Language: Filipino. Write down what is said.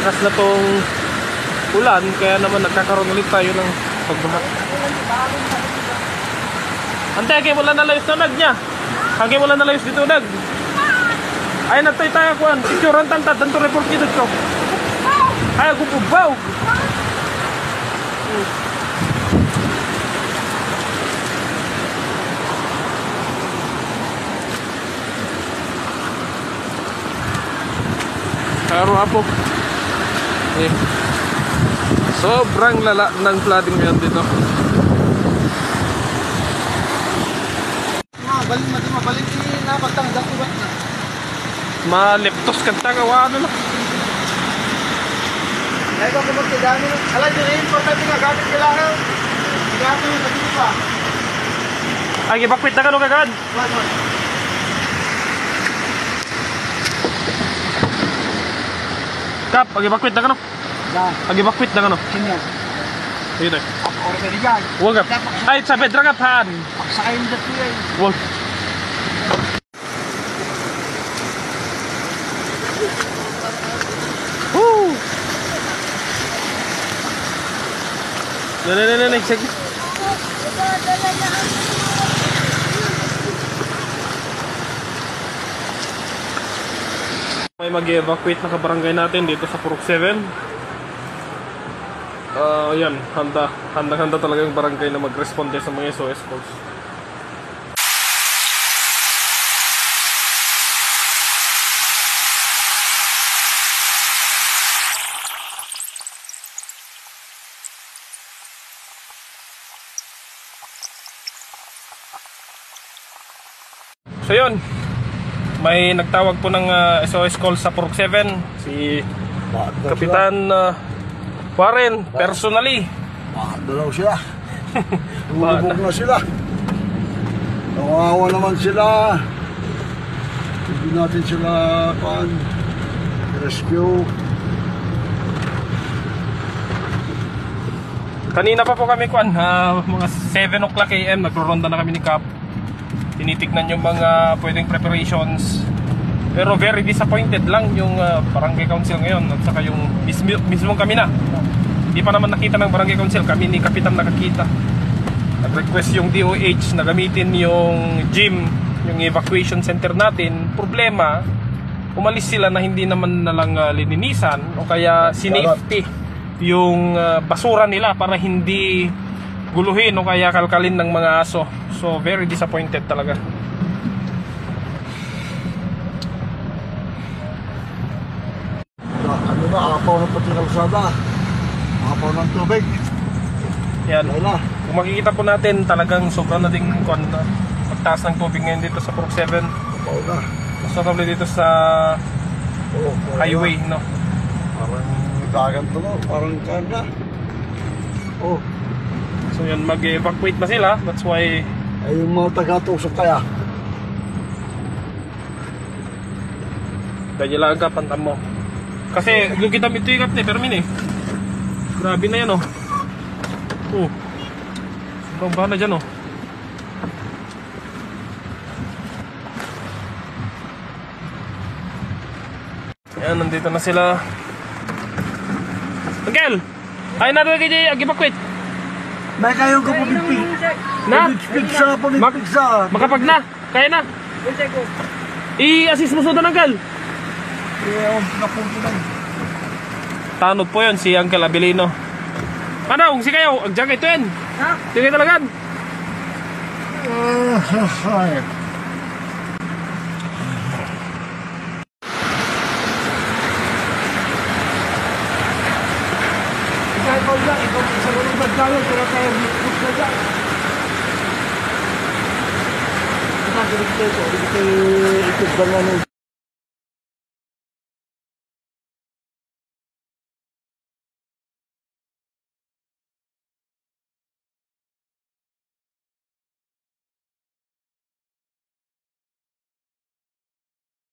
malakas na tong ulan, kaya naman nagkakaroon ulit tayo ng pagbaha. Ante, hagay mo lang nalayos na nag niya. Hagay mo lang nalayos dito nag. Ay natay tayo kuan, picturean tantad tanto report dito ko. Ay ako pubaw. Karo apo. Sobrang lala ng flooding ngayon dito. Mabalik na pagtangdak ko ba? Maleptos kanta kawa ano na. Ay ko kung magkidami. Alam nyo rin, importante nga gamit kailangan. Gamit mo sa dito pa. Ay, ibakwit na ka nung kagad. Kap, ag-evacuate na ka no? Ag-evacuate na ka no? Sino? Ayun eh. Ako pwede dyan. Huwag kap. Ay, sa bedra kap haan. Paksakayin mo dito yan. Huwag. Woo! Nanay, sige. May mag-evacuate na kabarangay natin dito sa Purok 7. Yan, handa talaga yung barangay na mag-responde sa mga SOS calls. So yun, may nagtawag po ng SOS call sa Purok 7, si Kapitan Warren, personally. Dalaw sila. Lumubog na sila. Nawawa naman sila. Hindi natin sila rescue. Kanina pa po kami mga 7 o'clock AM, nagro-ronda na kami ni Cap. Tinitignan yung mga pwedeng preparations. Pero very disappointed lang yung barangay council ngayon at saka yung mismong kami na. Hindi pa naman nakita ng barangay council, kami ni Kapitan nakakita. Nag-request yung DOH na gamitin yung gym, yung evacuation center natin. Problema, umalis sila na hindi naman nalang lininisan o kaya sinafety yung basura nila para hindi guluhin o kaya kalkalin ng mga aso. So very disappointed talaga. Ano na, apaw na pati kalsada. Apaw ng tubig. Yan. Kung makikita po natin, talagang sobrang na ding pagtaas ng tubig ngayon dito sa Purok 7. Apaw na. Mas notable dito sa highway, no? Parang dagat to, no? Parang kanda. So yun, mag-evacuate na sila. That's why ay yung mga taga-tusok kaya. kaya lang ka, pantam mo. Kasi yung kita ito yung kapne, pero min eh. Grabe na yan oh. Sobrang bahan na dyan oh. Yan, nandito na sila. Miguel! Ay na doon kayo ag-evacuate. May kayong kapupigpig. Na? Pigsa po ni pigsa. Makapag na? Kaya na? I-assist mo sa doon, Uncle. Tanod po yun, si Uncle Abilino. Ano, si kayo, agdyan kayo ito yan. Ha? Sige talagan. Ikaw lang, ikaw sa mga bagay, pero tayo bukod na dyan. Ito, ito, ito, ito,